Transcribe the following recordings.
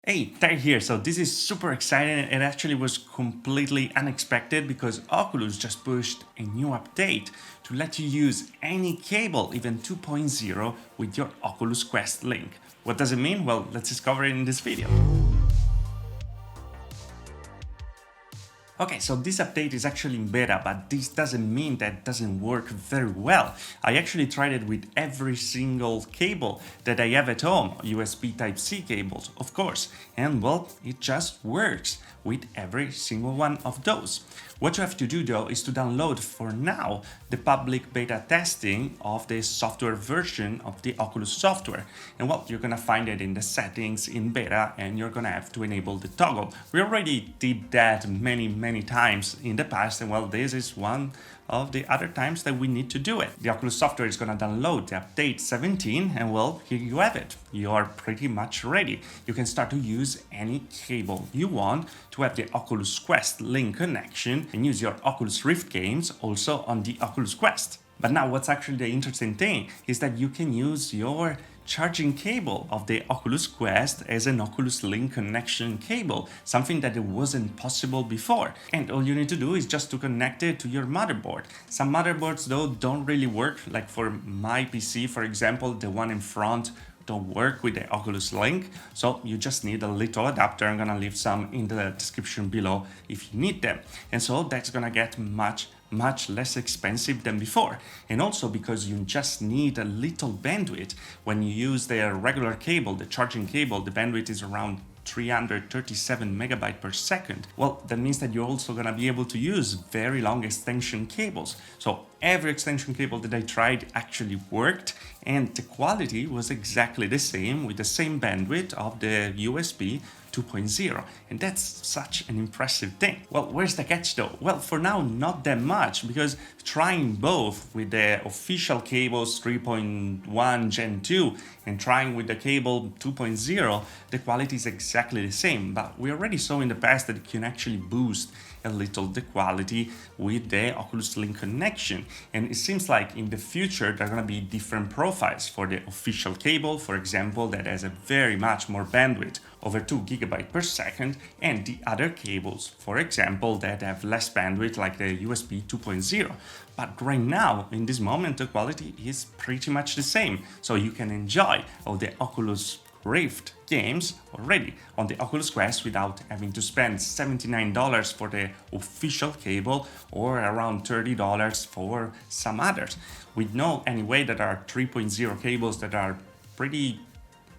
Hey, Ty here. So this is super exciting. It actually was completely unexpected because Oculus just pushed a new update to let you use any cable, even 2.0, with your Oculus Quest Link. What does it mean? Well, let's discover it in this video. Okay, so this update is actually in beta, but this doesn't mean that it doesn't work very well. I actually tried it with every single cable that I have at home, USB Type-C cables, of course, and well, it just works with every single one of those. What you have to do though is to download for now the public beta testing of the software version of the Oculus software. And well, you're gonna find it in the settings in beta and you're gonna have to enable the toggle. We already did that many times in the past, and well, this is one of the other times that we need to do it. The Oculus software is going to download the update 17 and well, here you have it. You are pretty much ready. You can start to use any cable you want to have the Oculus Quest Link Connection and use your Oculus Rift games also on the Oculus Quest. But now what's actually the interesting thing is that you can use your charging cable of the Oculus Quest as an Oculus Link Connection cable, something that wasn't possible before. And all you need to do is just to connect it to your motherboard. Some motherboards though don't really work, like for my PC, for example, the one in front don't work with the Oculus Link, so you just need a little adapter. I'm gonna leave some in the description below if you need them. And so that's gonna get much less expensive than before. And also because you just need a little bandwidth. When you use the regular cable, the charging cable, the bandwidth is around 337 megabytes per second. Well, that means that you're also gonna be able to use very long extension cables. So every extension cable that I tried actually worked, and the quality was exactly the same with the same bandwidth of the USB 2.0, and that's such an impressive thing. Well, where's the catch though? Well, for now, not that much, because trying both with the official cables 3.1 Gen 2 and trying with the cable 2.0, the quality is exactly the same, but we already saw in the past that it can actually boost a little the quality with the Oculus Link Connection. And it seems like in the future there are going to be different profiles for the official cable, for example, that has a very much more bandwidth, over 2 gigabytes per second, and the other cables, for example, that have less bandwidth, like the USB 2.0. But right now, in this moment, the quality is pretty much the same. So you can enjoy all the Oculus Rift games already on the Oculus Quest without having to spend $79 for the official cable or around $30 for some others. We know anyway that there are 3.0 cables that are pretty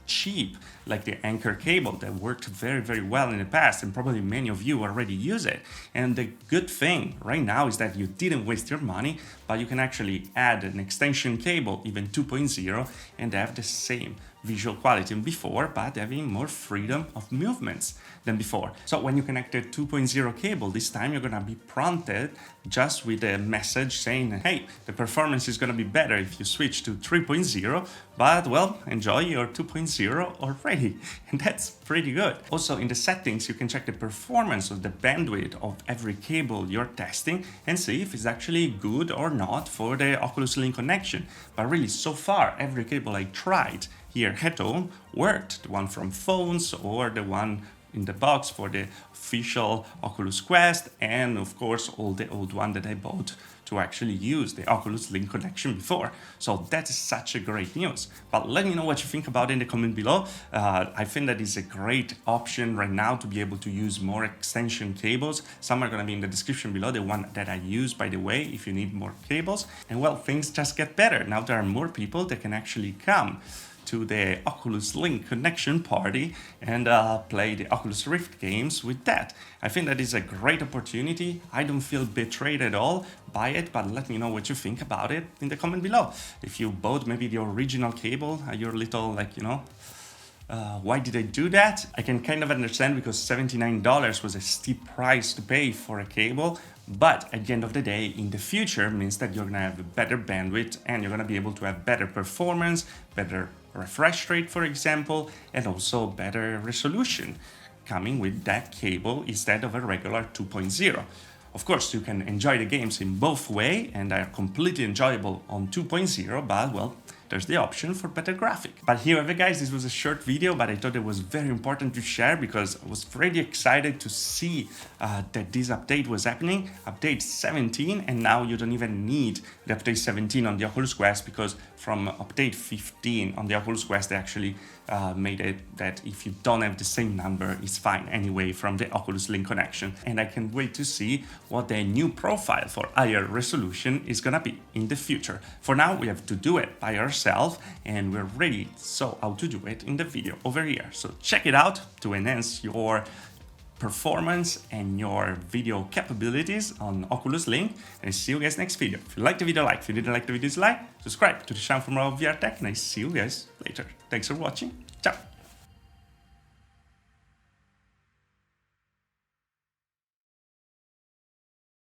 cheap, like the Anchor cable that worked very well in the past, and probably many of you already use it. And the good thing right now is that you didn't waste your money, but you can actually add an extension cable, even 2.0, and have the same visual quality than before, but having more freedom of movements than before. So when you connect a 2.0 cable, this time you're gonna be prompted just with a message saying, hey, the performance is gonna be better if you switch to 3.0, but well, enjoy your 2.0 already. And that's pretty good. Also in the settings, you can check the performance of the bandwidth of every cable you're testing and see if it's actually good or not for the Oculus Link Connection. But really, so far, every cable I tried here at home worked. The one from phones or the one in the box for the official Oculus Quest, and of course all the old one that I bought to actually use the Oculus Link Connection before. So that is such a great news. But let me know what you think about it in the comment below. I think that is a great option right now to be able to use more extension cables. Some are going to be in the description below, the one that I use, by the way, if you need more cables. And well, things just get better. Now there are more people that can actually come to the Oculus Link Connection party and play the Oculus Rift games with that. I think that is a great opportunity. I don't feel betrayed at all by it, but let me know what you think about it in the comment below. If you bought maybe the original cable, you're a little like, why did I do that? I can kind of understand, because $79 was a steep price to pay for a cable, but at the end of the day, in the future, means that you're gonna have a better bandwidth and you're gonna be able to have better performance, better refresh rate, for example, and also better resolution coming with that cable instead of a regular 2.0. Of course, you can enjoy the games in both ways, and they are completely enjoyable on 2.0, but well, there's the option for better graphic. But here we have it, guys. This was a short video, but I thought it was very important to share because I was really excited to see that this update was happening, update 17, and now you don't even need the update 17 on the Oculus Quest, because from update 15 on the Oculus Quest, they actually made it that if you don't have the same number, it's fine anyway from the Oculus Link Connection. And I can't wait to see what their new profile for higher resolution is gonna be in the future. For now, we have to do it by ourselves, and we're ready so how to do it in the video over here. So check it out to enhance your performance and your video capabilities on Oculus Link, and I see you guys next video. If you liked the video, like. If you didn't like the video, dislike. Subscribe to the channel for more VR tech, and I see you guys later. Thanks for watching. Ciao.